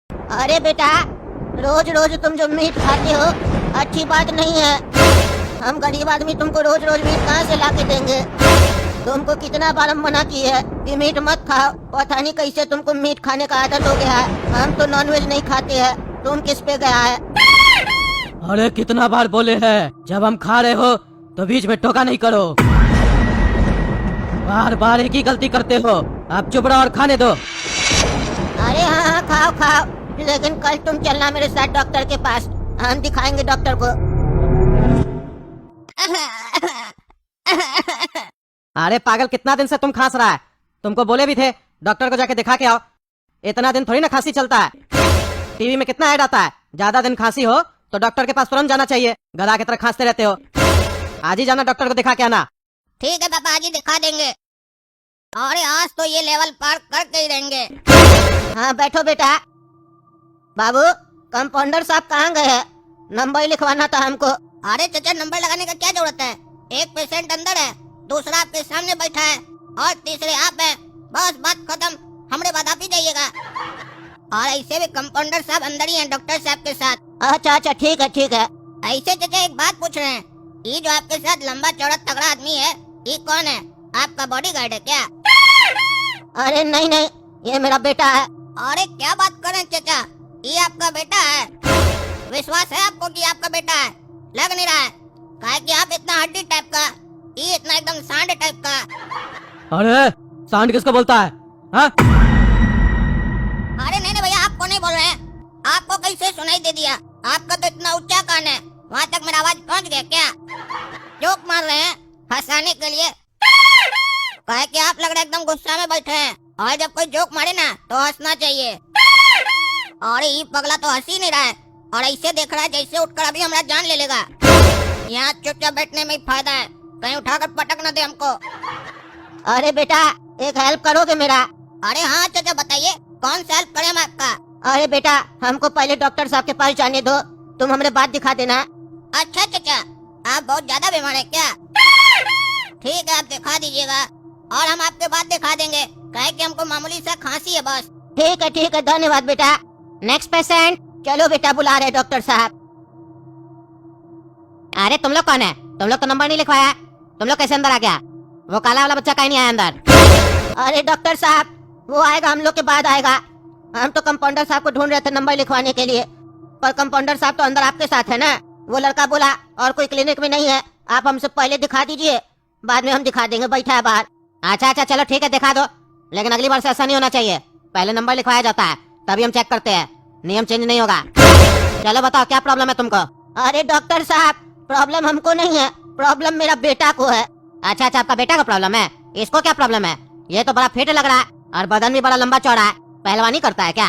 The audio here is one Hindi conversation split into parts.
अरे बेटा, रोज रोज तुम जो मीट खाते हो अच्छी बात नहीं है। हम गरीब आदमी तुमको रोज रोज मीट कहाँ से ला के देंगे। तुमको कितना बार हम मना किए है कि मीट मत खाओ, पता नहीं कैसे तुमको मीट खाने का आदत हो गया है। हम तो नॉनवेज नहीं खाते हैं, तुम किस पे गया है? अरे कितना बार बोले हैं, जब हम खा रहे हो तो बीच में टोका नहीं करो। बार बार एक ही गलती करते हो। आप चुप रहो और खाने दो। अरे हाँ हाँ खाओ खाओ, लेकिन कल तुम चलना मेरे साथ डॉक्टर के पास, हम दिखाएंगे डॉक्टर को। अरे पागल, कितना दिन से तुम खांस रहा है? तुमको बोले भी थे डॉक्टर को जाके दिखा के आओ। इतना दिन थोड़ी ना खांसी चलता है। टीवी में कितना ऐड आता है, ज्यादा दिन खांसी हो तो डॉक्टर के पास तुरंत जाना चाहिए। गधा की तरह खांसते रहते हो। आज ही जाना डॉक्टर को दिखा के आना। ठीक है पापा, आज ही दिखा देंगे। अरे आज तो ये लेवल पार करके ही रहेंगे। हाँ बैठो बेटा। बाबू, कंपाउंडर साहब कहाँ गए हैं? नंबर लिखवाना था हमको। अरे चाचा, नंबर लगाने का क्या जरूरत है? एक पेशेंट अंदर है, दूसरा आपके सामने बैठा है और तीसरे आप हैं। बस बात खत्म, हमरे बाद आप ही जाइएगा। और ऐसे भी कंपाउंडर साहब अंदर ही हैं डॉक्टर साहब के साथ। अच्छा अच्छा, ठीक है ठीक है। ऐसे चाचा एक बात पूछ रहे हैं, ये जो आपके साथ लंबा चौड़ा तगड़ा आदमी है, ये कौन है? आपका बॉडीगार्ड है क्या? अरे नहीं नहीं, ये मेरा बेटा है। अरे क्या बात कर रहे हैं चाचा, ये आपका बेटा है? विश्वास है आपको कि आपका बेटा है? लग नहीं रहा है, काहे कि आप इतना हड्डी टाइप का, ये इतना एकदम सांड टाइप का। अरे सांड किसको बोलता है हा? अरे नहीं नहीं भैया, आपको नहीं बोल रहे हैं। आपको कैसे सुनाई दे दिया? आपका तो इतना ऊंचा कान है, वहाँ तक मेरा आवाज पहुँच गया क्या? जोक मार रहे हैं हंसाने के लिए? काहे कि आप लग रहे एकदम गुस्सा में बैठे हैं, और जब कोई जोक मारे ना तो हंसना चाहिए। और ये पगला तो हंस ही नहीं रहा है, और ऐसे देख रहा है जैसे उठकर अभी हमारा जान ले लेगा। यहाँ चुपचाप बैठने में ही फायदा है, कहीं उठाकर पटक न दे हमको। अरे बेटा, एक हेल्प करोगे मेरा? अरे हाँ चाचा, बताइए कौन सा हेल्प करें हम आपका? अरे बेटा, हमको पहले डॉक्टर साहब के पास जाने दो, तुम हमारे बात दिखा देना। अच्छा चाचा, आप बहुत ज्यादा बीमार है क्या? ठीक है, आप दिखा दीजिएगा और हम आपके बाद दिखा देंगे, कहे कि हमको मामूली सा खांसी है बस। ठीक है, धन्यवाद बेटा। Next patient. चलो बेटा, बुला रहे डॉक्टर साहब। अरे तुम लोग कौन है? तुम लोग तो नंबर नहीं लिखवाया, तुम लोग कैसे अंदर आ गया? वो काला वाला बच्चा कहीं नहीं आया अंदर। अरे डॉक्टर साहब, वो आएगा हम लोग के बाद आएगा। हम तो कंपाउंडर साहब को ढूंढ रहे थे नंबर लिखवाने के लिए, पर कंपाउंडर साहब तो अंदर आपके साथ है ना। वो लड़का बोला और कोई क्लिनिक में नहीं है, आप हमसे पहले दिखा दीजिए, बाद में हम दिखा देंगे, बैठा है बाहर। अच्छा अच्छा चलो ठीक है, दिखा दो, लेकिन अगली बार से ऐसा नहीं होना चाहिए। पहले नंबर लिखवाया जाता है, तभी हम चेक करते हैं, नियम चेंज नहीं होगा। चलो बताओ क्या प्रॉब्लम है तुमको? अरे डॉक्टर साहब, प्रॉब्लम हमको नहीं है, प्रॉब्लम मेरा बेटा को है। अच्छा अच्छा, आपका बेटा का प्रॉब्लम है? इसको क्या प्रॉब्लम है? ये तो बड़ा फिट लग रहा है और बदन भी बड़ा लंबा चौड़ा है। पहलवानी करता है क्या?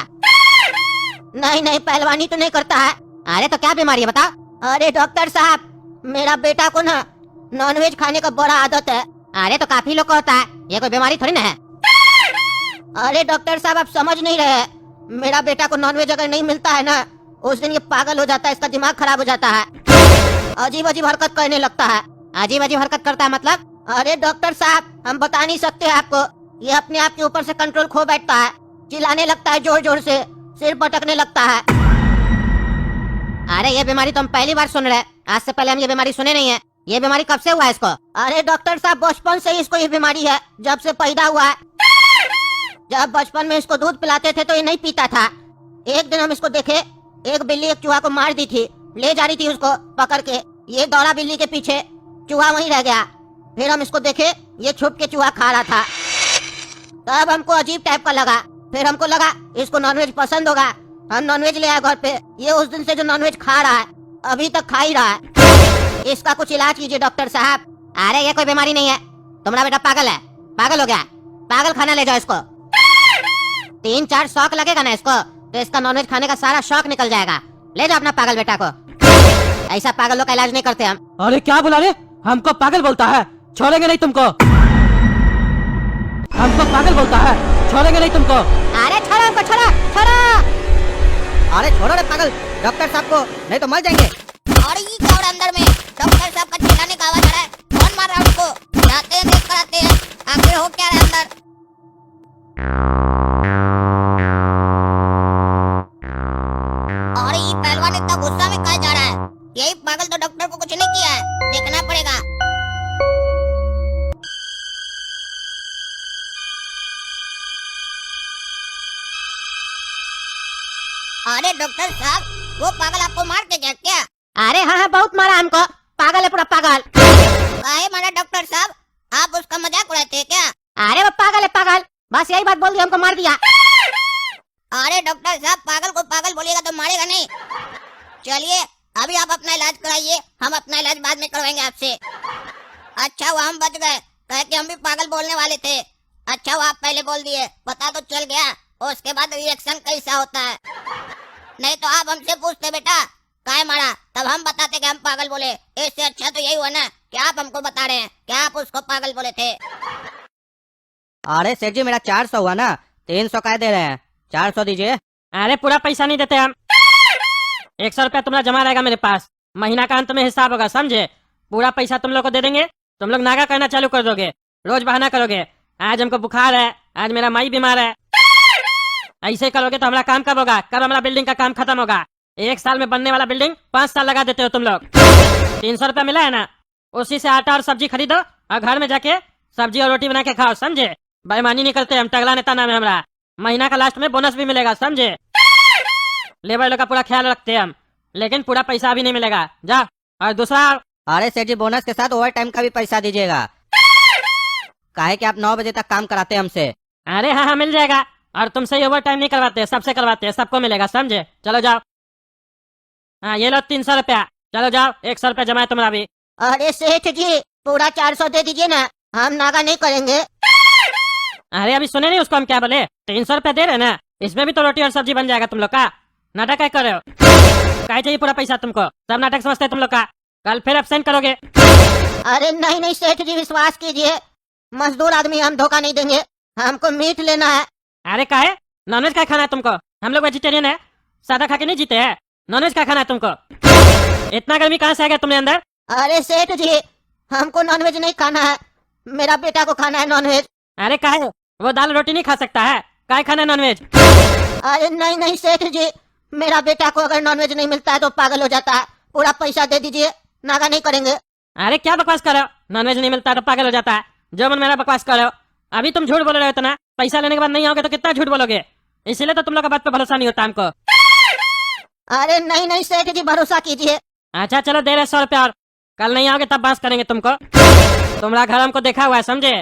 नहीं नहीं, पहलवानी तो नहीं करता है। अरे तो क्या बीमारी है बताओ? अरे डॉक्टर साहब, मेरा बेटा को ना नॉनवेज खाने का बड़ा आदत है। अरे तो काफी लोग को होता है, ये कोई बीमारी थोड़ी ना है। अरे डॉक्टर साहब, आप समझ नहीं रहे, मेरा बेटा को नॉनवेज अगर नहीं मिलता है ना, उस दिन ये पागल हो जाता है, इसका दिमाग खराब हो जाता है, अजीब अजीब हरकत करने लगता है। अजीब अजीब हरकत करता है मतलब? अरे डॉक्टर साहब, हम बता नहीं सकते आपको, ये अपने आप के ऊपर से कंट्रोल खो बैठता है, चिल्लाने लगता है जोर जोर से, सिर पटकने लगता है। अरे ये बीमारी तो हम पहली बार सुन रहे हैं, आज से पहले हम ये बीमारी सुने नहीं है। ये बीमारी कब से हुआ है इसको? अरे डॉक्टर साहब, बचपन से ही इसको ये बीमारी है, जब से पैदा हुआ है। जब बचपन में इसको दूध पिलाते थे तो ये नहीं पीता था। एक दिन हम इसको देखे, एक बिल्ली एक चूहा को मार दी थी, ले जा रही थी उसको पकड़ के, ये दौड़ा बिल्ली के पीछे, चूहा वहीं रह गया। फिर हम इसको देखे, ये छुप के चूहा खा रहा था, तब हमको अजीब टाइप का लगा। फिर हमको लगा इसको नॉनवेज पसंद होगा, हम नॉनवेज ले आए घर पे। ये उस दिन से जो नॉनवेज खा रहा है, अभी तक खा ही रहा है। इसका कुछ इलाज कीजिए डॉक्टर साहब। अरे ये कोई बीमारी नहीं है, तुम्हारा बेटा पागल है, पागल हो गया, पागल खाना ले जाओ इसको। 3-4 शौक लगेगा ना इसको, तो इसका नॉनवेज खाने का सारा शौक निकल जाएगा। ले जाओ अपना पागल बेटा को, ऐसा पागल लोग का इलाज नहीं करते हम। अरे क्या बुला रहे? हमको पागल बोलता है, छोड़ेंगे नहीं तुमको। हमको पागल बोलता है, छोड़ेंगे नहीं तुमको। अरे छोड़ो हमको, छोड़ो छोड़ो। अरे छोड़ो रे पागल डॉक्टर साहब को, नहीं तो मर जाएंगे। और ये क्या हो रहा है अंदर में? डॉक्टर साहब का चिल्लाने का आवाज आ रहा है, कौन मार रहा है उसको? जाते हैं देख कर आते हैं, आखिर हो क्या रहा है अंदर। अरे डॉक्टर साहब, वो पागल आपको मार के गया क्या? अरे हाँ हाँ, बहुत मारा हमको, पागल है पूरा पागल। काहे मारा डॉक्टर साहब? आप उसका मजाक उड़ाते हैं क्या? अरे वो पागल है पागल, बस यही बात बोल दिया, हमको मार दिया। अरे डॉक्टर साहब, पागल को पागल बोलिएगा तो मारेगा नहीं। चलिए अभी आप अपना इलाज कराइए, हम अपना इलाज बाद में करवाएंगे आपसे। अच्छा वो हम बच गए, कहे कि हम भी पागल बोलने वाले थे। अच्छा वो आप पहले बोल दिए, पता तो चल गया, और उसके बाद रिएक्शन कैसा होता है। नहीं तो आप हमसे पूछते बेटा काहे मारा, तब हम बताते कि हम पागल बोले। इससे अच्छा तो यही हुआ ना कि आप हमको बता रहे हैं कि आप उसको पागल बोले थे। अरे सेठ जी, मेरा 400 हुआ ना, 300 का दे रहे हैं, 400 दीजिए। अरे पूरा पैसा नहीं देते हम, 100 रुपया तुम्हारा जमा रहेगा मेरे पास, महीना का अंत में हिसाब होगा, समझे? पूरा पैसा तुम लोग को दे देंगे, तुम लोग नागा करना चालू कर दोगे, रोज बहाना करोगे, आज हमको बुखार है, आज मेरा माई बीमार है। ऐसे करोगे तो हमारा काम कब होगा? कब हमारा बिल्डिंग का काम खत्म होगा? 1 साल में बनने वाला बिल्डिंग 5 साल लगा देते हो तुम लोग। 300 रुपया मिला है ना, उसी से आटा और सब्जी खरीदो और घर में जाके सब्जी और रोटी बना के खाओ, समझे? बेईमानी नहीं करते हम, टगला नेता नाम है हमारा। महीना का लास्ट में बोनस भी मिलेगा, समझे? लेबर लोग का पूरा ख्याल रखते हैं हम, लेकिन पूरा पैसा भी नहीं मिलेगा। जा। और दूसरा, अरे सेठ जी, बोनस के साथ ओवर टाइम का भी पैसा दीजिएगा, काहे कि आप 9 बजे तक काम कराते हैं हमसे। अरे हाँ हाँ मिल जाएगा, और तुमसे ओवर टाइम नहीं करवाते, सबसे करवाते हैं, सबको मिलेगा, समझे? चलो जाओ। हाँ ये लो 300 रुपया, चलो जाओ, 100 रुपया जमा है तुम्हारा भी। अरे सेठ जी, पूरा 400 दे दीजिए ना, हम नागा नहीं करेंगे। अरे अभी सुने नहीं उसको हम क्या बोले? 300 रुपया दे रहे हैं ना, इसमें भी तो रोटी और सब्जी बन जाएगा तुम लोग का। नाटक क्या कर रहे हो? क्या चाहिए पूरा पैसा तुमको? सब नाटक समझते हैं तुम लोग का, कल फिर एब्सेंट करोगे। अरे नहीं नहीं सेठ जी, विश्वास कीजिए, मजदूर आदमी हम धोखा नहीं देंगे, हमको मीट लेना है। अरे का है, नॉनवेज क्या खाना है तुमको? हम लोग वेजिटेरियन है, सादा खा के नहीं जीते हैं, नॉनवेज क्या खाना है तुमको? इतना गर्मी कहाँ से आ गया तुमने अंदर? अरे सेठ जी, हमको नॉनवेज नहीं खाना है, मेरा बेटा को खाना है नॉनवेज। अरे का है, वो दाल रोटी नहीं खा सकता है, काय खाना है नॉनवेज? अरे नहीं नहीं सेठ जी, मेरा बेटा को अगर नॉनवेज नहीं मिलता है तो पागल हो जाता है, पूरा पैसा दे दीजिए, नागा नहीं करेंगे। अरे क्या बकवास कर रहे हो? नॉनवेज नहीं मिलता तो पागल हो जाता है, जो मन मेरा बकवास कर रहे हो। अभी तुम झूठ बोल रहे हो इतना, पैसा लेने के बाद नहीं आओगे तो कितना झूठ बोलोगे? इसीलिए तो तुम लोग का बात पे भरोसा नहीं होता हमको। अरे नहीं नहीं सेठ जी, भरोसा कीजिए। अच्छा चलो दे रहे 100 रुपया, और कल नहीं आओगे तब बात करेंगे तुमको। तुम्हारा घर हमको देखा हुआ है, समझे?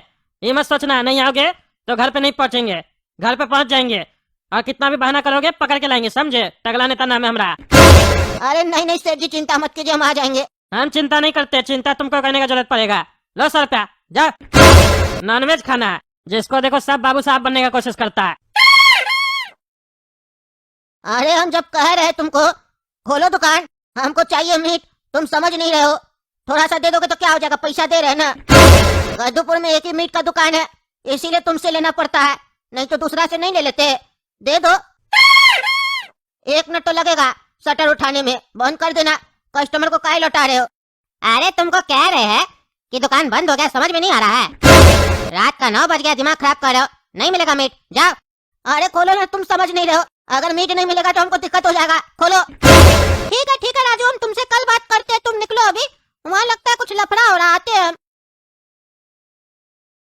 ये मत सोचना नहीं आओगे तो घर पे नहीं पहुंचेंगे, घर पे पहुंच जाएंगे, और कितना भी बहाना करोगे पकड़ के लाएंगे, समझे? टगला नेता नाम है हमारा। अरे नहीं नहीं सेठ जी, चिंता मत कीजिए, हम आ जाएंगे। हम चिंता नहीं करते, चिंता तुमको करने का जरूरत पड़ेगा। लो 100 रुपया, जा। नॉनवेज खाना है, जिसको देखो सब बाबू साहब बनने का कोशिश करता है। अरे हम जब कह रहे तुमको खोलो दुकान, हमको चाहिए मीट, तुम समझ नहीं रहे हो। थोड़ा सा दे दोगे तो क्या हो जाएगा, पैसा दे रहे हैं ना। गद्दूपुर में एक ही मीट का दुकान है, इसीलिए तुमसे लेना पड़ता है, नहीं तो दूसरा से नहीं ले लेते। दे दो। 1 मिनट तो लगेगा शटर उठाने में, बंद कर देना, कस्टमर को काहे लौटा रहे हो? अरे तुमको कह रहे हैं कि दुकान बंद हो गया, समझ में नहीं आ रहा है? रात का 9 बज गया, दिमाग खराब कर रहे हो, नहीं मिलेगा मीट, जाओ। अरे खोलो ना, तुम समझ नहीं रहे हो, अगर मीट नहीं मिलेगा तो हमको दिक्कत हो जाएगा, खोलो। ठीक है राजू, हम तुमसे कल बात करते हैं, तुम निकलो अभी, वहाँ लगता है कुछ लफड़ा हो रहा, आते हैं हम।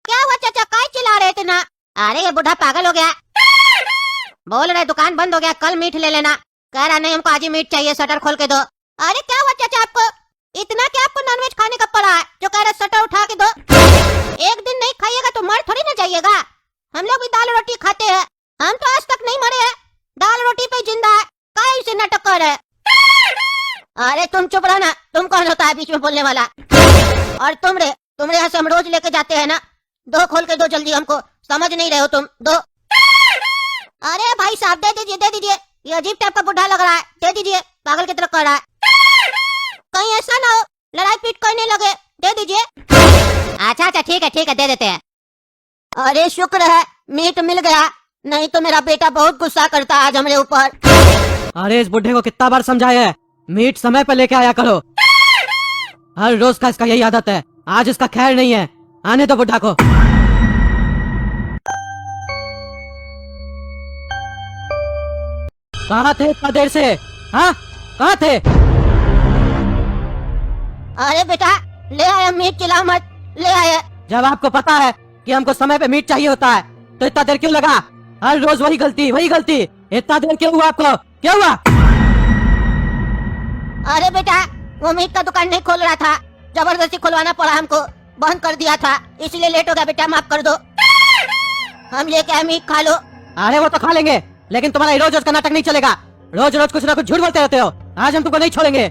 क्या हुआ चाचा, काय चिल्ला रहे थे ना? अरे ये बूढ़ा पागल हो गया, बोल रहे दुकान बंद हो गया, कल मीट ले लेना, कह रहा नहीं हमको आज ही मीट चाहिए, शटर खोल के दो। अरे क्या हुआ चाचा आपको, इतना क्या आपको नॉनवेज खाने का पड़ा है जो कह रहे शटर उठा के दो? एक दिन नहीं खाइएगा तो मर थोड़ी ना जाइएगा, हम लोग भी दाल रोटी खाते हैं, हम तो आज तक नहीं मरे हैं, दाल रोटी पे जिंदा है, काय से नाटक कर रहे? अरे तुम चुप रहो ना, तुम कौन होता है बीच में बोलने वाला? और तुमरे यहाँ से हम रोज लेके जाते हैं ना, दो खोल के दो जल्दी, हमको समझ नहीं रहे हो तुम, दो। अरे भाई साहब दे दीजिए, ये अजीब टाइप का बुढ़ा लग रहा है, दे दीजिए, पागल की तरह कर रहा है, कहीं ऐसा ना हो लड़ाई पीट करने लगे, दे दीजिए। अच्छा ठीक है दे देते हैं। अरे शुक्र है मीट मिल गया, नहीं तो मेरा बेटा बहुत गुस्सा करता आज हमारे ऊपर। अरे इस बुढ़े को कितना बार समझाया है, मीट समय पर लेके आया करो, हर रोज का इसका यही आदत है, आज इसका खैर नहीं है, आने दो बुढ़ा को। कहाँ थे इतना देर से? हाँ कहाँ थे? अरे बेटा ले आया मीट, चिल्ला मत, ले आया। जब आपको पता है कि हमको समय पे मीट चाहिए होता है तो इतना देर क्यों लगा? हर रोज वही गलती, इतना देर क्यों हुआ आपको? क्या हुआ? अरे बेटा, वो मीट का दुकान नहीं खोल रहा था, जबरदस्ती खुलवाना पड़ा हमको, बंद कर दिया था, इसलिए लेट हो गया बेटा, माफ कर दो। हम लेके आए मीट, खा लो। अरे वो तो खा लेंगे, लेकिन तुम्हारा रोज रोज का नाटक नहीं चलेगा। रोज रोज कुछ ना कुछ झूठ बोलते रहते हो। आज हम तुमको नहीं छोड़ेंगे।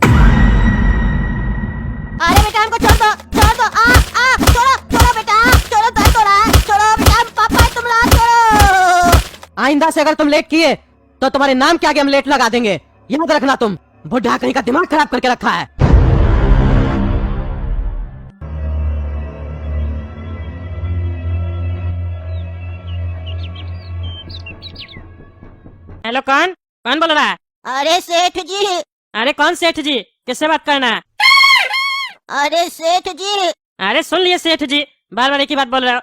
अरे बेटा हमको छोड़ दो, छोड़ दो, छोड़ो छोड़ो बेटा, छोड़ो, दर्द हो रहा है, छोड़ो बेटा, पापा तुम लोग छोड़ो। आइंदा से अगर तुम लेट किए तो तुम्हारे नाम के आगे हम लेट लगा देंगे, याद रखना। तुम बुढ़ा कहीं का दिमाग खराब करके रखा है। हेलो, कौन कौन बोल रहा है? अरे सेठ जी, अरे कौन सेठ जी? किससे बात करना है? अरे सेठ जी, अरे सुन लिए सेठ जी, बार बार एक ही बात बोल रहे हो।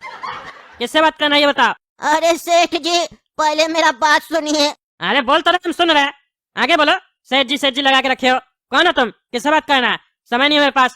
किससे बात करना है ये बताओ। अरे सेठ जी, पहले मेरा बात सुनिए। अरे बोल तो रहे, हम सुन रहे हैं, आगे बोलो। सेठ जी लगा के रखे हो। कौन हो तुम? किससे बात करना है? समय नहीं है मेरे पास।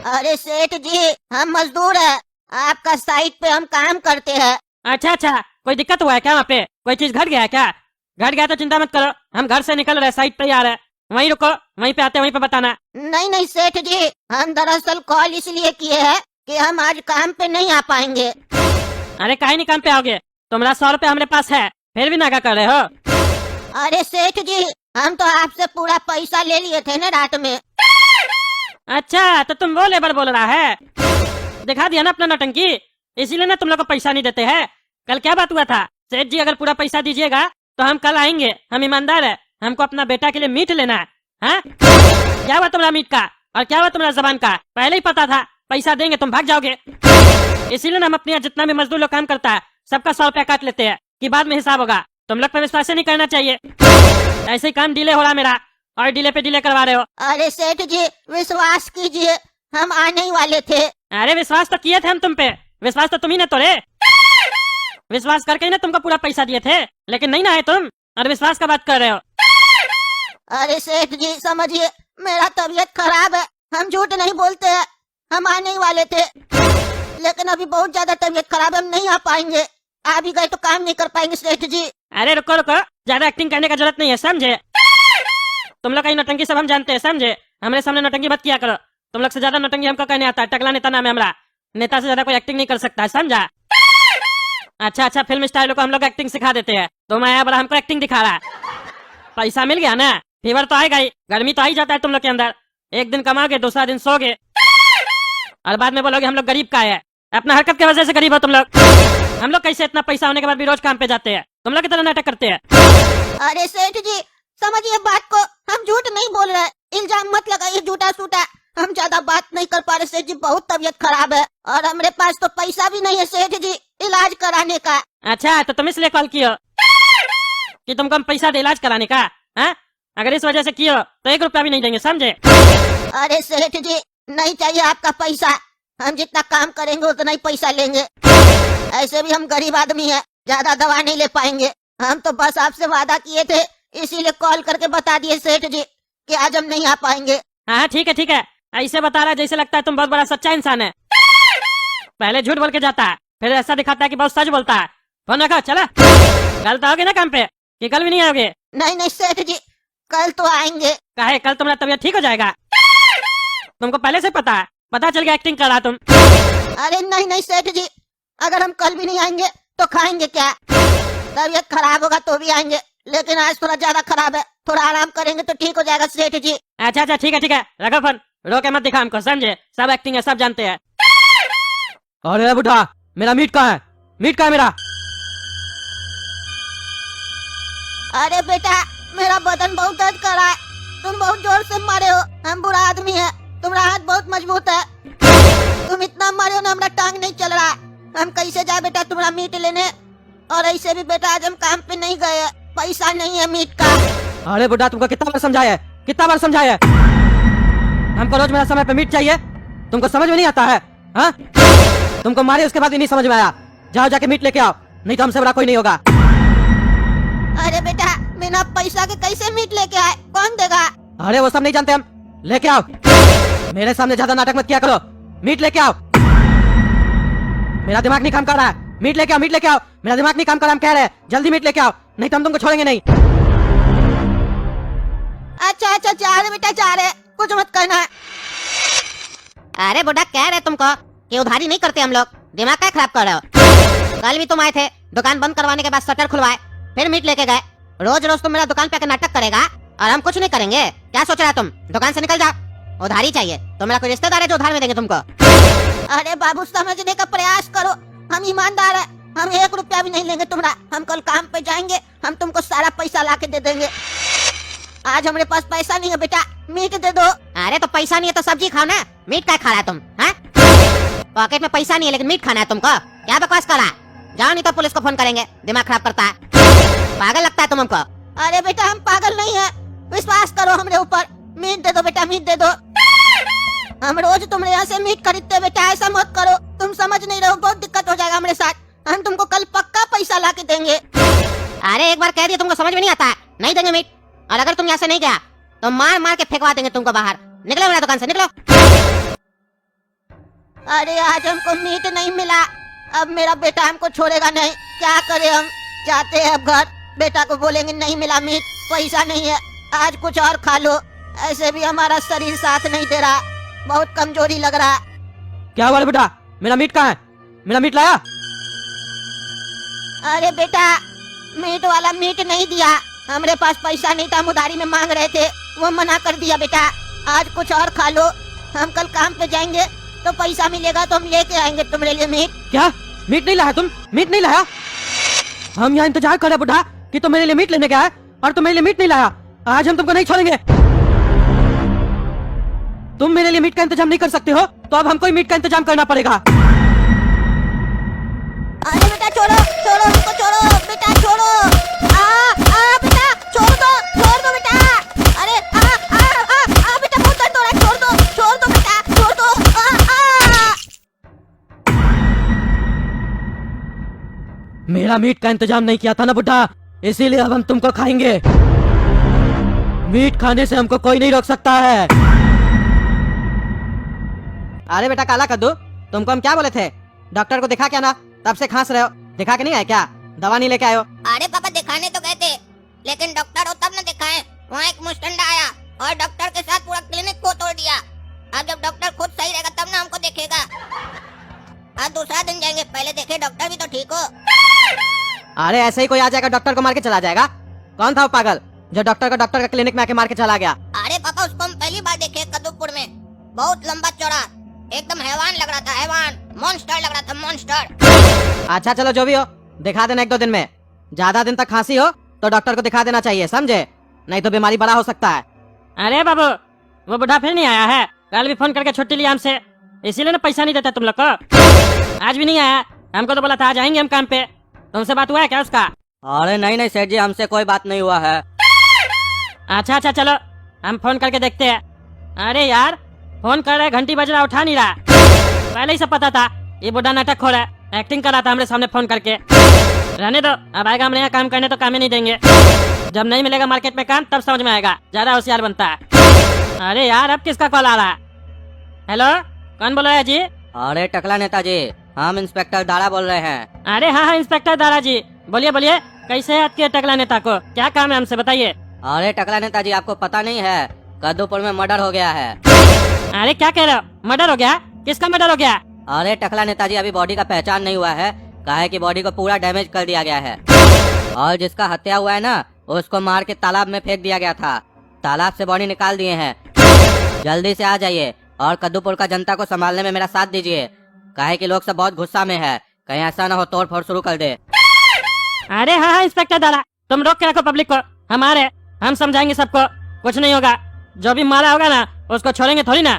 अरे सेठ जी, हम मजदूर हैं, आपका साइट पे हम काम करते हैं। अच्छा अच्छा, कोई दिक्कत हुआ है क्या? वहाँ पे कोई चीज घट गया है क्या? घट गया तो चिंता मत करो, हम घर से निकल रहे, साइट पे ही आ रहे हैं। वहीं रुको, वहीं पे आते हैं, वहीं पे बताना। नहीं नहीं सेठ जी, हम दरअसल कॉल इसलिए किए हैं कि हम आज काम पे नहीं आ पाएंगे। अरे काहे नहीं काम पे आओगे? तुम्हारा 100 रुपया हमारे पास है, फिर भी नागा कर रहे हो। अरे सेठ जी, हम तो आपसे पूरा पैसा ले लिए थे ना रात में। अच्छा, तो तुम वो लेबर बोल रहा है? दिखा दिया ना अपना नौटंकी, इसीलिए ना तुम लोग को पैसा नहीं देते हैं। कल क्या बात हुआ था? सेठ जी अगर पूरा पैसा दीजिएगा तो हम कल आएंगे, हम ईमानदार है, हमको अपना बेटा के लिए मीट लेना है। हाँ? क्या हुआ तुम्हारा मीट का और क्या हुआ तुम्हारा जबान का? पहले ही पता था पैसा देंगे तुम भाग जाओगे, इसीलिए ना हम अपने यहाँ जितना भी मजदूर लोग काम करता है सबका 100 रुपया काट लेते हैं कि बाद में हिसाब होगा। तुम लोग पर विश्वास नहीं करना चाहिए, ऐसे ही काम डिले हो रहा मेरा, और डिले पे डिले करवा रहे हो। अरे सेठ जी, विश्वास कीजिए, हम आने ही वाले थे। अरे विश्वास तो किए थे हम तुम पे, विश्वास तो तुम ही ने तोड़े। विश्वास करके ही ना तुमको पूरा पैसा दिए थे, लेकिन नहीं ना आए तुम, और विश्वास का बात कर रहे हो। अरे सेठ जी समझिए, मेरा तबीयत खराब है, हम झूठ नहीं बोलते हैं, हम आने ही वाले थे, लेकिन अभी बहुत ज्यादा तबीयत खराब है, हम नहीं आ पाएंगे। आ भी गए तो काम नहीं कर पाएंगे सेठ जी। अरे रुको रुको, ज्यादा एक्टिंग करने का जरूरत नहीं है, समझे? तुम लोग का नौटंकी सब हम जानते हैं, समझे? हमारे सामने नौटंकी मत किया करो, तुम लोग से ज्यादा नौटंकी हमको करने आता है। टकला नेता नाम है हमारा, नेता से ज्यादा कोई एक्टिंग नहीं कर सकता है, समझा? अच्छा अच्छा, फिल्म स्टाइलों को हम लोग एक्टिंग सिखा देते हैं, तुम आया बड़ा हमको एक्टिंग दिखा रहा है। पैसा मिल गया ना, फीवर तो आएगा ही, गर्मी तो आ ही जाता है तुम लोग के अंदर। एक दिन कमाओगे, दूसरा दिन सोगे, और बाद में बोलोगे हम लोग गरीब का है। अपना हरकत की वजह से गरीब हो तुम लोग। हम लोग कैसे इतना पैसा होने के बाद भी रोज काम पे जाते हैं, तुम लोग की तरह नाटक करते हैं। अरे सेठ जी समझिए बात को, हम झूठ नहीं बोल रहे, इल्जाम मत लगाइए झूठा सूठा, हम ज्यादा बात नहीं कर पा रहे सेठ जी, बहुत तबीयत खराब है और हमारे पास तो पैसा भी नहीं है सेठ जी इलाज कराने का। अच्छा, तो तुम इसलिए कॉल कियो कि तुमको हम पैसा दे इलाज कराने का? हाँ? अगर इस वजह से कियो तो 1 रुपया भी नहीं देंगे, समझे? अरे सेठ जी नहीं चाहिए आपका पैसा, हम जितना काम करेंगे उतना ही पैसा लेंगे। ऐसे भी हम गरीब आदमी हैं, ज्यादा दवा नहीं ले पाएंगे। हम तो बस आपसे वादा किए थे, इसीलिए कॉल करके बता दिए सेठ जी कि आज हम नहीं आ पाएंगे। हाँ ठीक है ठीक है, ऐसे बता रहा जैसे लगता है तुम बहुत बड़ा सच्चा इंसान है। पहले झूठ बोल के जाता है, फिर ऐसा दिखाता है कि बहुत सच बोलता है। फोन रखो, चला। कल तो आओगे ना काम पे कि कल भी नहीं आओगे? नहीं नहीं सेठ जी, कल तो आएंगे। काहे? कल तुम्हारा तबीयत ठीक हो जाएगा, तुमको पहले से पता है, पता चल गया एक्टिंग कर रहा तुम। अरे नहीं नहीं सेठ जी, अगर हम कल भी नहीं आएंगे तो खाएंगे क्या? तबीयत खराब होगा तो भी आएंगे, लेकिन आज थोड़ा ज्यादा खराब है, थोड़ा आराम करेंगे तो ठीक हो जाएगा सेठ जी। अच्छा अच्छा ठीक है, रखो फोन, रो के मत दिखा हमको, समझे? सब एक्टिंग है, सब जानते हैं। अरे बुढ़ा, मेरा मीट कहाँ है? मीट कहाँ है मेरा? अरे बेटा, मेरा बदन बहुत दर्द कर रहा है, तुम बहुत जोर से मारे हो, हम बुरा आदमी है, तुम्हारा हाथ बहुत मजबूत है, तुम इतना मारे हो ना हमारा टांग नहीं चल रहा, हम कैसे जाए बेटा तुम्हारा मीट लेने? और ऐसे भी बेटा आज हम काम पे नहीं गए, पैसा नहीं है मीट का। अरे बुढ़ा, तुमको कितना बार समझाया है, कितना बार समझाया है? हमको रोज मेरा समय पे मीट चाहिए, तुमको समझ में नहीं आता है? हाँ? तुमको मारे उसके बाद भी नहीं समझ में आया? जाओ जाके मीट लेके आओ, नहीं तो हमसे बड़ा कोई नहीं होगा। अरे बेटा, बिना पैसा के कैसे मीट लेके आए, कौन देगा? अरे वो सब नहीं जानते हम, लेके आओ। मेरे सामने ज्यादा नाटक मत किया करो, मीट लेके आओ। मेरा दिमाग नहीं काम कर रहा है, मीट लेके आओ, मीट लेके आओ। मेरा दिमाग नहीं काम कर रहा, हम कह रहे हैं जल्दी मीट लेके आओ, नहीं तो हम तुमको छोड़ेंगे नहीं। अच्छा अच्छा जा रहे बेटा जा रहे, कुछ मत करना। अरे बुढ़ा कह रहे तुमको कि उधारी नहीं करते हम लोग, दिमाग क्या खराब कर रहे हो। कल भी तुम आए थे, दुकान बंद करवाने के बाद शटर खुलवाए, फिर मीट लेके गए। रोज रोज तुम मेरा दुकान पे आके नाटक करेगा और हम कुछ नहीं करेंगे। क्या सोच रहा है तुम? दुकान से निकल जाओ। उधारी चाहिए तो मेरा कोई रिश्तेदार है जो उधार में देंगे तुमको? अरे बाबू समझने का प्रयास करो, हम ईमानदार है, हम 1 रुपया भी नहीं लेंगे तुम्हारा। हम कल काम पे जाएंगे, हम तुमको सारा पैसा ला के दे देंगे। आज हमारे पास पैसा नहीं है बेटा, मीट दे दो। अरे तो पैसा नहीं है तो सब्जी खाओ ना, मीट क्या खा रहा है तुम? हैं? पॉकेट में पैसा नहीं है लेकिन मीट खाना है तुमको? क्या बकवास कर रहा है? जाओ नहीं तो पुलिस को फोन करेंगे, दिमाग खराब करता है, पागल लगता है तुम हमको। अरे बेटा हम पागल नहीं है, विश्वास करो हमरे ऊपर, मीट दे दो बेटा, मीट दे दो। हम रोज तुम्हारे यहाँ से मीट खरीदते बेटा, ऐसा मत करो, तुम समझ नहीं रहे हो, बहुत दिक्कत हो जाएगा हमारे साथ। हम तुमको कल पक्का पैसा ला के देंगे। अरे एक बार कह दिया, तुमको समझ में नहीं आता है, नहीं देंगे मीट। और अगर तुम यहाँ से नहीं गया तो मार मार के फेंकवा देंगे तुमको बाहर। निकलो मेरा दुकान से, निकलो। अरे आज हमको मीट नहीं मिला, अब मेरा बेटा हमको छोड़ेगा नहीं, क्या करे हम? जाते हैं अब घर, बेटा को बोलेंगे नहीं मिला मीट, पैसा नहीं है, आज कुछ और खा लो। ऐसे भी हमारा शरीर साथ नहीं दे रहा, बहुत कमजोरी लग रहा। क्या हुआ रे बेटा, मेरा मीट कहाँ है? मेरा मीट लाया? अरे बेटा मीट वाला मीट नहीं दिया, हमारे पास पैसा नहीं था, हम उधारी में मांग रहे थे, वो मना कर दिया। बेटा आज कुछ और खा लो, हम कल काम पे जाएंगे तो पैसा मिलेगा तो हम लेके आएंगे तुम्हारे लिए मीट। क्या मीट नहीं लाया? तुम मीट नहीं लाया? हम यहाँ इंतजार कर रहे बुढ़ा कि तुम मेरे लिए मीट लेने गया है और तुम मेरे लिए मीट नहीं लाया। आज हम तुमको नहीं छोड़ेंगे। तुम मेरे लिए मीट का इंतजाम नहीं कर सकते हो तो अब हमको ही मीट का इंतजाम करना पड़ेगा। अरे बेटा छोड़ो छोड़ो, हमको छोड़ो बेटा, छोड़ो। बेटा छोड़ दो बेटा। अरे बेटा बहुत दर्द हो रहा है, छोड़ दो बेटा, छोड़ दो। मेरा मीट का इंतजाम नहीं किया था ना बुढ़ा, इसीलिए अब हम तुमको खाएंगे। मीट खाने से हमको कोई नहीं रोक सकता है। अरे बेटा काला कद्दू, तुमको हम क्या बोले थे? डॉक्टर को दिखा क्या ना, तब से खांस रहे हो, दिखा के नहीं आए क्या? दवा नहीं लेके आए हो? अरे पापा दिखाने तो गए थे, लेकिन डॉक्टर हो तब न दिखाए। वहाँ एक मुस्टंडा आया और डॉक्टर के साथ पूरा क्लिनिक को तोड़ दिया। अब जब डॉक्टर खुद सही रहेगा तब ना हमको देखेगा। आज दूसरा दिन जाएंगे, पहले देखे डॉक्टर भी तो ठीक हो। अरे ऐसे ही कोई आ जाएगा डॉक्टर को मार के चला जाएगा? कौन था वो पागल जो डॉक्टर का क्लिनिक में आके मार के चला गया? अरे पापा उसको हम पहली बार देखे कद्दूपुर में, बहुत लंबा चौड़ा, एकदम हैवान लग रहा था, हैवान, मॉन्स्टर लग रहा था, मॉन्स्टर। अच्छा चलो जो भी हो, दिखा देना 1-2 दिन में। ज्यादा दिन तक खांसी हो तो डॉक्टर को दिखा देना चाहिए, समझे? नहीं तो बीमारी बड़ा हो सकता है। अरे बाबू वो बुढ़ा फिर नहीं आया है, कल भी फोन करके छुट्टी लिया हमसे, इसीलिए ना पैसा नहीं देता तुम लोग को। आज भी नहीं आया, हमको तो बोला था आज आएंगे हम काम पे। तुमसे बात हुआ है क्या उसका? अरे नहीं सेठ जी, हमसे कोई बात नहीं हुआ है। अच्छा चलो हम फोन करके देखते हैं। अरे यार फोन कर रहे, घंटी बज रहा, उठा नहीं रहा। पहले ही सब पता था ये बुढ़ा नाटक खो रहा है, एक्टिंग कर रहा था हमारे सामने फोन करके। रहने दो, अब आएगा हमारे यहाँ काम करने तो काम ही नहीं देंगे। जब नहीं मिलेगा मार्केट में काम तब समझ में आएगा, ज्यादा होशियार बनता है। अरे यार अब किसका कॉल आ रहा है? हेलो कौन बोल रहा है जी? अरे टकला नेताजी, हम इंस्पेक्टर दारा बोल रहे हैं। अरे हाँ इंस्पेक्टर दारा जी, बोलिए बोलिए, कैसे याद किए टकला नेता को? क्या काम है हमसे बताइए। अरे टकला नेताजी, आपको पता नहीं है कद्दूपुर में मर्डर हो गया है। अरे क्या कह रहे हो? मर्डर हो गया? किसका मर्डर हो गया? अरे टकला नेताजी, अभी बॉडी का पहचान नहीं हुआ है, काहे कि बॉडी को पूरा डैमेज कर दिया गया है। और जिसका हत्या हुआ है ना, उसको मार के तालाब में फेंक दिया गया था। तालाब से बॉडी निकाल दिए हैं। जल्दी से आ जाइए और कद्दूपुर का जनता को संभालने में मेरा साथ दीजिए, काहे कि लोग सब बहुत गुस्सा में है, कहीं ऐसा ना हो तोड़ फोड़ शुरू कर दे। अरे हाँ इंस्पेक्टर दारा, तुम रोक के रखो पब्लिक को, हमारे हम समझाएंगे सबको, कुछ नहीं होगा। जो भी मारा होगा ना उसको छोड़ेंगे थोड़ी ना।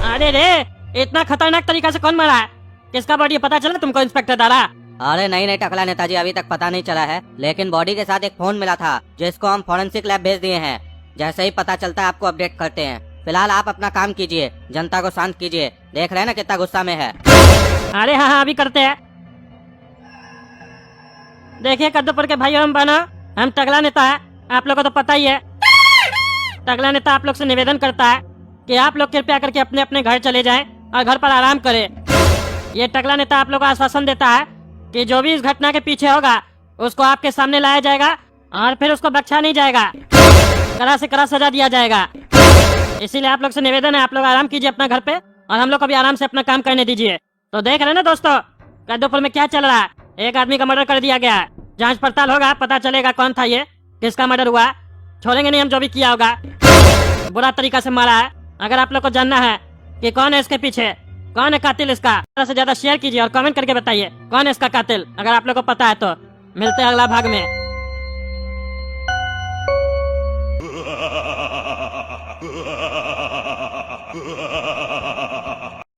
अरे रे इतना खतरनाक तरीका से कौन मारा है? किसका बॉडी पता चला तुमको इंस्पेक्टर दारा? अरे नहीं टकला नेताजी, अभी तक पता नहीं चला है, लेकिन बॉडी के साथ एक फोन मिला था जिसको हम फॉरेंसिक लैब भेज दिए हैं। जैसे ही पता चलता है आपको अपडेट करते हैं। फिलहाल आप अपना काम कीजिए, जनता को शांत कीजिए, देख रहे हैं ना कितना गुस्सा में है। अरे हाँ अभी करते हैं। देखिए कद्दूपुर के भाइयों बहनों, हम टकला नेता है, आप लोगों को तो पता ही है। टकला नेता आप लोग से निवेदन करता है कि आप लोग कृपया करके अपने अपने घर चले जाएं और घर पर आराम करें। ये टकला नेता आप लोग को आश्वासन देता है कि जो भी इस घटना के पीछे होगा उसको आपके सामने लाया जाएगा और फिर उसको बख्शा नहीं जाएगा, कड़ा से कड़ा सजा दिया जाएगा। इसीलिए आप लोग से निवेदन है, आप लोग आराम कीजिए अपना घर पे और हम लोग को भी आराम से अपना काम करने दीजिए। तो देख रहे हैं ना दोस्तों, कद्दूपुर में क्या चल रहा है। एक आदमी का मर्डर कर दिया गया है, जांच पड़ताल होगा, पता चलेगा कौन था ये, किसका मर्डर हुआ। छोड़ेंगे नहीं हम जो भी किया होगा, बुरा तरीका से मारा है। अगर आप लोग को जानना है कि कौन है इसके पीछे, कौन है कातिल इसका, ज्यादा से ज्यादा शेयर कीजिए और कमेंट करके बताइए कौन है इसका कातिल, अगर आप लोग को पता है तो। मिलते हैं अगला भाग में।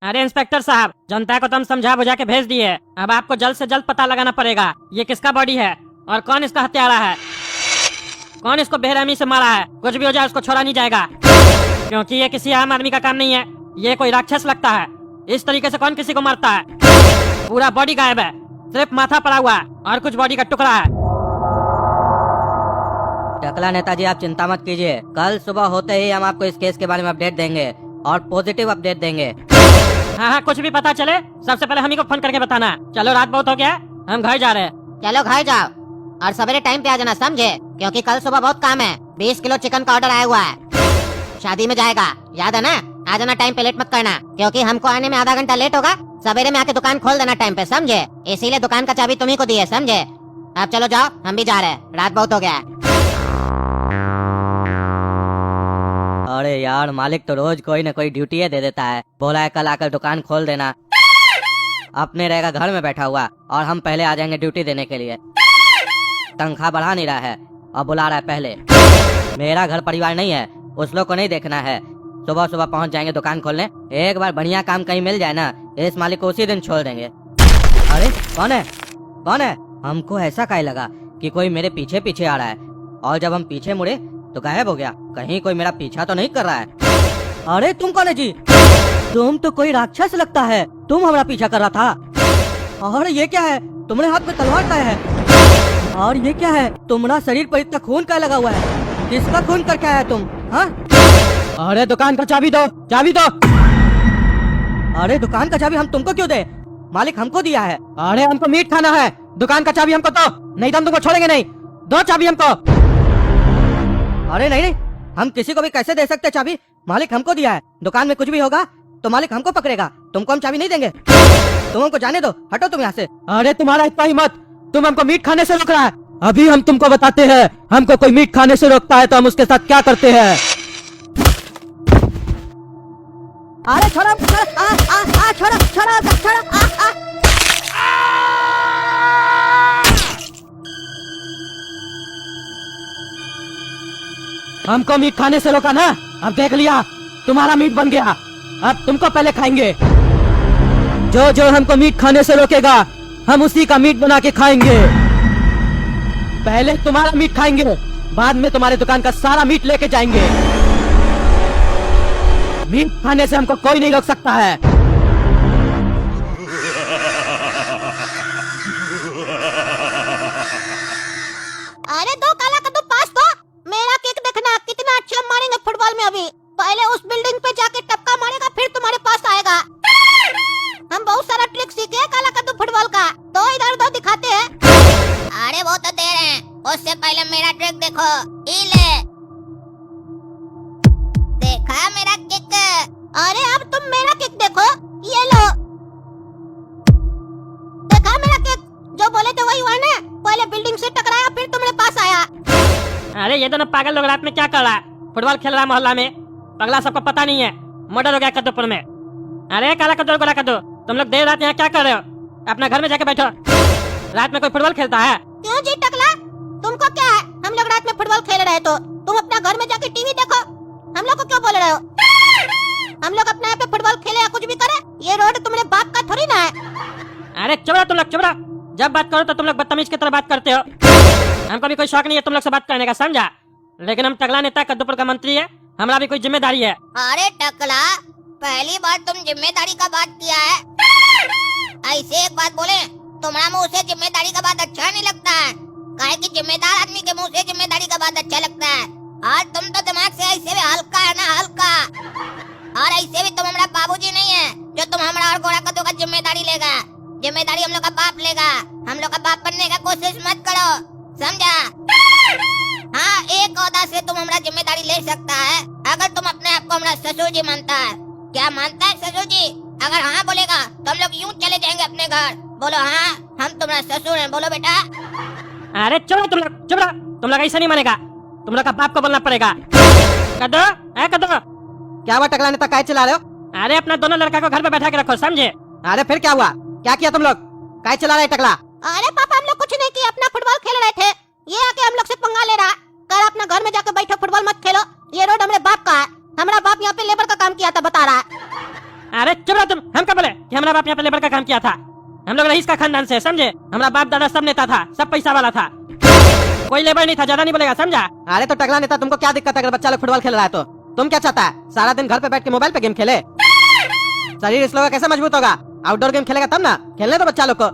अरे इंस्पेक्टर साहब, जनता को तो हम समझा बुझा के भेज दिए, अब आपको जल्द से जल्द पता लगाना पड़ेगा ये किसका बॉडी है और कौन इसका हत्यारा है, कौन इसको बेरहमी से मारा है। कुछ भी हो जाए उसको छोड़ा नहीं जाएगा, क्योंकि ये किसी आम आदमी का काम नहीं है, ये कोई राक्षस लगता है। इस तरीके से कौन किसी को मारता है। पूरा बॉडी गायब है, सिर्फ माथा पड़ा हुआ है और कुछ बॉडी का टुकड़ा है। टकला नेताजी, आप चिंता मत कीजिए, कल सुबह होते ही हम आपको इस केस के बारे में अपडेट देंगे और पॉजिटिव अपडेट देंगे। हाँ, कुछ भी पता चले सबसे पहले हम ही को फोन करके बताना। चलो रात बहुत हो गया, हम घर जा रहे हैं। चलो घर जाओ और सवेरे टाइम पे आ जाना, समझे, क्योंकि कल सुबह बहुत काम है। 20 किलो चिकन का ऑर्डर आया हुआ है, शादी में जाएगा, याद है ना। आ जाना टाइम पे, लेट मत करना, क्योंकि हमको आने में आधा घंटा लेट होगा। सवेरे में आके दुकान खोल देना टाइम पे, समझे, इसीलिए दुकान का चाबी तुम्ही को दी है, समझे। अब चलो जाओ, हम भी जा रहे हैं, रात बहुत हो गया है। अरे यार, मालिक तो रोज कोई न कोई ड्यूटी दे देता है। बोला है कल आकर दुकान खोल देना, अपने रहेगा घर में बैठा हुआ और हम पहले आ जाएंगे ड्यूटी देने के लिए। तनख्वाह बढ़ा नहीं रहा है और बुला रहा है पहले। मेरा घर परिवार नहीं है, उस लोग को नहीं देखना है। सुबह सुबह पहुंच जाएंगे दुकान खोलने, एक बार बढ़िया काम कहीं मिल जाए ना, इस मालिक को उसी दिन छोड़ देंगे। अरे कौन है, कौन है? हमको ऐसा काहे लगा कि कोई मेरे पीछे पीछे आ रहा है, और जब हम पीछे मुड़े तो गायब हो गया। कहीं कोई मेरा पीछा तो नहीं कर रहा है। अरे तुम कौन है जी? तुम तो कोई राक्षस लगता है, तुम हमारा पीछा कर रहा था। और ये क्या है, तुम्हारे हाथ में तलवार का है? और ये क्या है, तुम्हारा शरीर पर इतना खून का लगा हुआ है? किसका खून करके आया तुम? हाँ? अरे दुकान का चाबी दो, चाबी दो। अरे दुकान का चाबी हम तुमको क्यों दे? मालिक हमको दिया है। अरे हमको मीट खाना है, दुकान का चाबी हमको दो, नहीं तो हम तुमको छोड़ेंगे नहीं। दो चाबी हमको। अरे नहीं नहीं, हम किसी को भी कैसे दे सकते चाबी? मालिक हमको दिया है, दुकान में कुछ भी होगा तो मालिक हमको पकड़ेगा, तुमको हम चाबी नहीं देंगे। तुम हमको जाने दो, हटो तुम यहाँ से। अरे तुम्हारा इतना हिम्मत, तुम हमको मीट खाने से रोक रहा है। अभी हम तुमको बताते हैं, हमको कोई मीट खाने से रोकता है तो हम उसके साथ क्या करते हैं। अरे छोड़ो, छोड़ो, छोड़ो, छोड़ो। हमको मीट खाने से रोका ना, अब देख लिया, तुम्हारा मीट बन गया, अब तुमको पहले खाएंगे। जो जो हमको मीट खाने से रोकेगा हम उसी का मीट बना के खाएंगे। पहले तुम्हारा मीट खाएंगे, बाद में तुम्हारे दुकान का सारा मीट लेके जाएंगे। मीट खाने से हमको कोई नहीं रोक सकता है। अरे दो काला कद्दू पास दो, मेरा किक देखना कितना अच्छा मारेंगे फुटबॉल में। अभी पहले उस बिल्डिंग पे जाके टपका मारेगा, फिर तुम्हारे पास आएगा। हम बहुत सारा ट्रिक सीखे हैं काला कद्दू फुटबॉल का, तो इधर उधर दिखाते हैं। अरे वो तो दे रहे हैं, उससे पहले मेरा ट्रिक देखो। ले देखा मेरा किक। अरे अब तुम मेरा किक देखो, ये लो, देखा मेरा किक। जो बोले थे वही हुआ ना, पहले बिल्डिंग से टकराया फिर तुम्हारे पास आया। अरे ये दोनों पागल लोग रात में क्या कर रहा है? फुटबॉल खेल रहा है मोहल्ला में, पगला सबको पता नहीं है, मर्डर हो गया कद्दूपुर में। अरे काला कद्दू और गोरा कद्दू, तुम लोग देर रात यहाँ क्या कर रहे हो? अपना घर में जाके बैठो, रात में कोई फुटबॉल खेलता है? क्यों जी टकला, तुमको क्या है? हम लोग रात में फुटबॉल खेल रहे तो तुम अपना घर में जाके टीवी देखो, हम लोग को क्यों बोल रहे हो? हम लोग अपने यहाँ पे फुटबॉल खेले या कुछ भी करे, ये रोड तुम्हारे बाप का थोड़ी ना है। अरे चुप रहो तुम लोग, चुप रहो। जब बात करो तो तुम लोग बदतमीज की तरह बात करते हो। हमको भी कोई शौक नहीं है तुम लोग से बात करने का, समझा? लेकिन हम टकला नेता कद्दूपुर का मंत्री है, हमारा भी कोई जिम्मेदारी है। अरे टकला, पहली बार तुम जिम्मेदारी का बात किया है। ऐसे एक बात बोले, तुम्हारा मुँह से जिम्मेदारी का बात अच्छा नहीं लगता है, काहे कि जिम्मेदार आदमी के मुँह से जिम्मेदारी का बात अच्छा लगता है। और तुम तो दिमाग से ऐसे भी हल्का है ना, हल्का। और ऐसे भी तुम हमारा बाबूजी नहीं है जो तुम हमारा और गोरा कद्दू का जिम्मेदारी लेगा। जिम्मेदारी हम लोग का बाप लेगा। हम लोग का बाप बनने का कोशिश मत करो, समझा? हाँ, एक ओहदा से तुम हमारा जिम्मेदारी ले सकता है अगर तुम अपने आप को हमारा ससुर जी मानता है। क्या मानता है ससुर जी? अगर हाँ बोलेगा तो हम लोग यूं चले जाएंगे अपने घर। बोलो हाँ, हम तुम्हारा ससुर हैं। बोलो बेटा। अरे चुप रहो तुम लोग, चुप रहो। तुम लोग ऐसा नहीं मानेगा, तुम लोग का बाप को बोलना पड़ेगा। कदो, कदो। क्या हुआ टकला नेता, काय चिल्ला रहे हो? अरे अपना दोनों लड़का को घर पे बैठा के रखो, समझे? अरे फिर क्या हुआ? क्या किया तुम लोग? काय चिल्ला रहे टकला? अरे पापा, हम लोग कुछ नहीं किया, अपना फुटबॉल खेल रहे थे। ये आके हम लोग से पंगा ले रहा। कल अपना घर में जाकर बैठो, फुटबॉल मत खेलो। ये रोड हमारे बाप का है। हमारा बाप यहाँ पे लेबर का काम किया था, बता रहा है। अरे चुप रहो तुम। हम कब बोले कि हमारा बाप यहाँ पे लेबर का काम किया था? हम लोग रईस का खानदान से, समझे? हमारा बाप दादा सब नेता था, सब पैसा वाला था, कोई लेबर नहीं था। ज्यादा नहीं बोलेगा, समझा? अरे तो टकला नेता, तुमको क्या दिक्कत है अगर बच्चा लोग फुटबॉल खेल रहा है तो? तुम क्या चाहता है? सारा दिन घर पे बैठ के मोबाइल पे गेम खेले? शरीर इस लोगों का कैसे मजबूत होगा? आउटडोर गेम खेलेगा तब ना। खेलने दो बच्चा लोग को।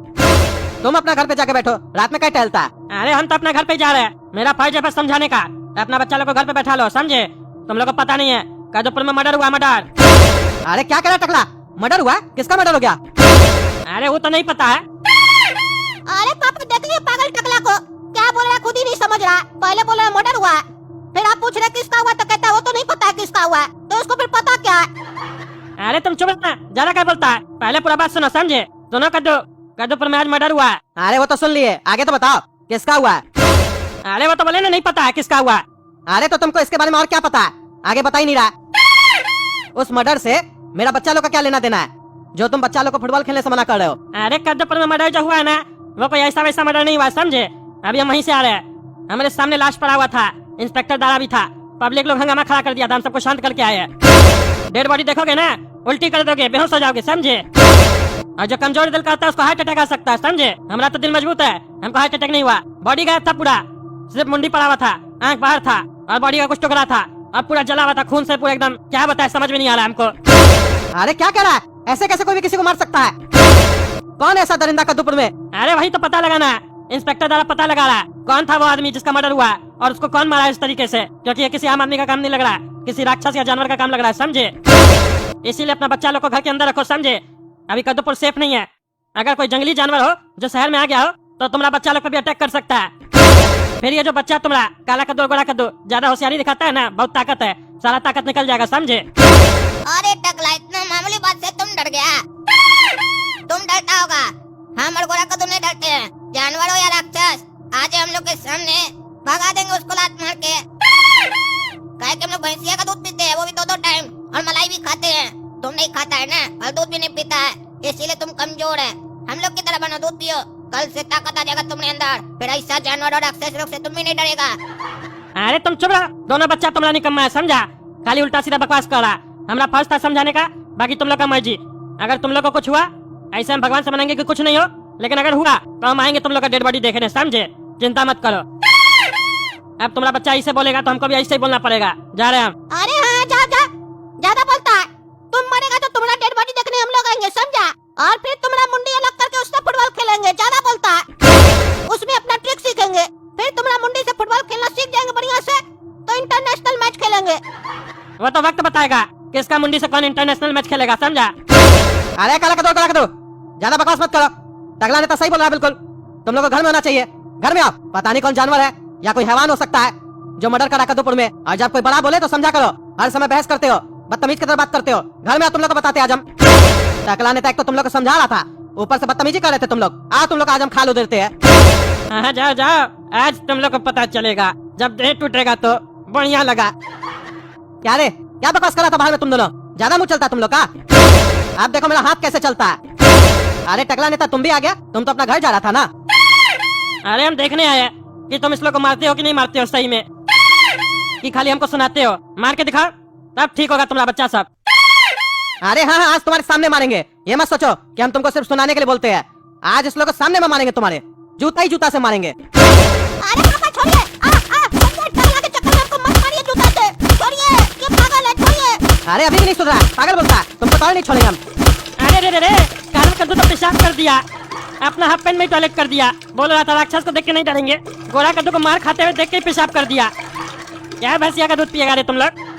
तुम अपना घर पे जाके बैठो, रात में क्या टहलता है? अरे हम तो अपना घर पे जा रहे हैं, मेरा फर्ज है बस समझाने का। अपना बच्चा लोग को घर पे बैठा लो, समझे? तुम लोग को पता नहीं है, कादोपुर में मर्डर हुआ, मर्डर। अरे क्या करा टकला? मर्डर हुआ? किसका मर्डर हो गया? अरे वो तो नहीं पता है। अरे पापा देखिए पागल टकला को, क्या बोल रहा है खुद ही नहीं समझ रहा। पहले बोल रहा है मर्डर हुआ है, फिर आप पूछ रहे किसका हुआ तो कहता है वो तो नहीं पता है किसका हुआ है। तो उसको फिर पता क्या है? अरे तुम चुप रहना, ज्यादा क्या बोलता है? पहले पूरा बात सुनो, समझे? दोनों कादोपुर में आज मर्डर हुआ है। अरे वो तो सुन लिए, आगे तो बताओ किसका हुआ है? अरे वो तो बोले ना नहीं पता है किसका हुआ है। अरे तो तुमको इसके बारे में और क्या पता है? आगे बता ही नहीं रहा। उस मर्डर से मेरा बच्चा लोग का क्या लेना देना है जो तुम बच्चा लोग को फुटबॉल खेलने से मना कर रहे हो? अरे कादोपुर में मर्डर जो हुआ है ना, वो कोई ऐसा वैसा मर्डर नहीं हुआ, समझे? अभी हम वहीं से आ रहे हैं, हमारे सामने लाश पड़ा हुआ था, इंस्पेक्टर दारा भी था, पब्लिक लोग हंगामा खड़ा कर दिया था, हम सबको शांत करके आए हैं। डेड बॉडी देखोगे ना, उल्टी कर दोगे, बेहोश हो जाओगे, समझे? और जो कमजोर दिल का होता है उसको हार्ट अटैक आ सकता है, समझे? हमारा तो दिल मजबूत है, हमको हार्ट अटैक नहीं हुआ। बॉडी गायब था पूरा, सिर्फ मुंडी पड़ा हुआ था, आंख बाहर था और बॉडी का कुछ टुकड़ा था और पूरा जला हुआ था खून से पूरा एकदम। क्या बताए, समझ में नहीं आ रहा हमको। अरे क्या कह रहा है? ऐसे कैसे कोई भी किसी को मार सकता है? कौन ऐसा दरिंदा कादोपुर में? अरे वही तो पता लगाना है, इंस्पेक्टर द्वारा पता लगा रहा है कौन था वो आदमी जिसका मर्डर हुआ है और उसको कौन मारा है इस तरीके से, क्योंकि ये किसी आम आदमी का काम नहीं लग रहा है, किसी राक्षस या जानवर का काम लग रहा है, समझे? इसीलिए अपना बच्चा लोग को घर के अंदर रखो, समझे? अभी कादोपुर सेफ नहीं है। अगर कोई जंगली जानवर हो जो शहर में आ गया हो तो तुम्हारा बच्चा लोग पे भी अटैक कर सकता है। फिर ये जो बच्चा तुम्हारा काला कद्दू गोरा कद्दू ज्यादा होशियारी दिखाता है ना, बहुत ताकत है, सारा ताकत निकल जाएगा, समझे? अरे टकला, इतना मामूली बात से तुम डर गया? तुम डरता होगा, हम और गोरा कद्दू नहीं डरते हैं। जानवर हो या राक्षस, आज हम लोग के सामने भगा देंगे उसको लात मार के। काहे कि हम लोग भैंसिया का दूध पीते हैं, वो भी 2-2 टाइम, और मलाई भी खाते हैं। तुम नहीं खाता है ना, और दूध भी नहीं पीता है, इसीलिए तुम कमजोर है। हम लोग की तरह बनो, दूध पियो, कल से ताकत आ जाएगा तुम्हारे अंदर, फिर ऐसा जानवर और राक्षस लोग से तुम भी नहीं डरेगा। अरे तुम चुप रहो, दोनों बच्चा तुम्हारा निकम्मा है, समझा? खाली उल्टा सीधा बकवास कर रहा। हमारा फर्ज था समझाने का, बाकी तुम लोग का मर्जी। अगर तुम लोग को कुछ हुआ, ऐसे हम भगवान से मानेंगे कि कुछ नहीं हो, लेकिन अगर हुआ तो हम आएंगे तुम लोग का डेड बॉडी देखने, समझे? चिंता मत करो। अब तुम्हारा बच्चा ऐसे बोलेगा तो हमको भी ऐसे ही बोलना पड़ेगा। जा रहे हैं हम। अरे हाँ, जा जा, ज्यादा बोलता है। तुम मरेगा तो तुम्हारा डेड बॉडी देखने हम लोग आएंगे, समझा? और फिर तुम्हारा मुंडी अलग करके उससे फुटबॉल खेलेंगे। ज्यादा बोलता है, उसमें अपना ट्रिक सीखेंगे, फिर तुम्हारा मुंडी से फुटबॉल खेलना सीख जाएंगे बढ़िया से, तो इंटरनेशनल मैच खेलेंगे। वो तो वक्त बताएगा किसका मुंडी से कौन इंटरनेशनल मैच खेलेगा, समझा? अरे काला कदो, ज्यादा बकवास मत करो। टकला नेता सही बोल रहा है बिल्कुल। तुम लोग को घर में होना चाहिए। घर में आओ, पता नहीं कौन जानवर है या कोई हैवान हो सकता है जो मर्डर करा कादोपुर में, और जब कोई बड़ा बोले तो समझा करो। हर समय बहस करते हो, बदतमीज की तरह बात करते हो। घर में आओ, तुम लोग को बताते आज हम। टकला नेता एक तो तुम लोग को समझा रहा था, ऊपर से बदतमीजी कर रहे थे तुम लोग। आ तुम लोग आज हम खालू देते हैं। हाँ जाओ जाओ, आज तुम लोग को पता चलेगा, जब देह टूटेगा तो बढ़िया लगा। क्या रे, क्या बकवास करा था बाहर में तुम दोनों? ज्यादा मुंह चलता है तुम लोग का। अब देखो मेरा हाथ कैसे चलता है। अरे टकला नेता, तुम भी आ गया? तुम तो अपना घर जा रहा था ना। अरे हम देखने आए कि तुम इस लोग को मारते हो कि नहीं मारते हो सही में, कि खाली हमको सुनाते हो। मार के दिखाओ, तब ठीक होगा तुम्हारा बच्चा सब। अरे हाँ, आज तुम्हारे सामने मारेंगे। ये मत सोचो कि हम तुमको सिर्फ सुनाने के लिए बोलते हैं। आज इस लोग को सामने में मारेंगे, तुम्हारे जूता ही जूता से मारेंगे। अरे पापा छोड़िए, टकला के चक्कर में हमको मत मारिए जूता से, छोड़िए, ये पागल है, छोड़िए। अरे अभी भी नहीं सुन रहा, पागल बोलता है। तुमको तो और नहीं छोड़ेंगे हम। अरे रे रे, काला कद्दू तो पेशाब कर दिया, अपना हाफ पैंट में टॉयलेट कर दिया। बोल रहा था राक्षस को देख के नहीं डरेंगे, गोरा कद्दू को मार खाते हुए देख के पेशाब कर दिया। क्या भैंसिया का दूध पिएगा रे तुम लोग?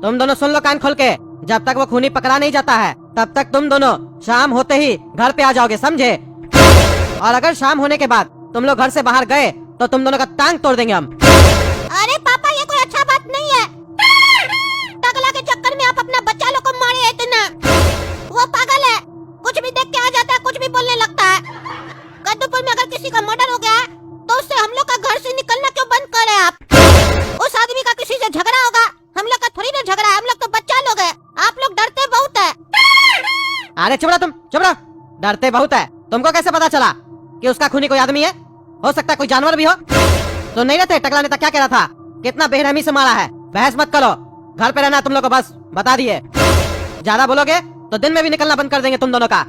तुम दोनों सुन लो कान खोल के, जब तक वो खूनी पकड़ा नहीं जाता है तब तक तुम दोनों शाम होते ही घर पे आ जाओगे, समझे? और अगर शाम होने के बाद तुम लोग घर से बाहर गए तो तुम दोनों का टांग तोड़ देंगे हम। अरे पापा, ये कोई अच्छा बात नहीं है। टकला के चक्कर में आप अपना बच्चा लोग को मारे इतना। वो पागल है, कुछ भी देख के आ जाता है, कुछ भी बोलने लगता है। कद्दूपुर में अगर किसी का मर्डर हो गया तो उससे हम लोग का घर से निकलना क्यों बंद करे आप? उस आदमी का किसी से झगड़ा होगा, हम लोग का थोड़ी ना झगड़ा है, हम लोग तो बच्चा लोग है। आप लोग डरते बहुत है। अरे चुप रहो तुम, चुप रहो। डरते बहुत है, तुमको कैसे पता चला कि उसका खूनी कोई आदमी है? हो सकता है कोई जानवर भी हो। तो नहीं रहते टकला नेता क्या कह रहा था? कितना बेरहमी से मारा है। बहस मत करो, घर पे रहना तुम लोग को, बस बता दिए। ज्यादा बोलोगे तो दिन में भी निकलना बंद कर देंगे तुम दोनों का।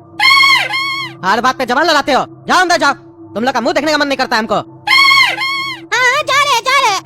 हर बात पे जबान लड़ाते हो। जाओ अंदर जाओ, तुम लोग का मुंह देखने का मन नहीं करता हमको। हाँ, जा रहे जा रहे।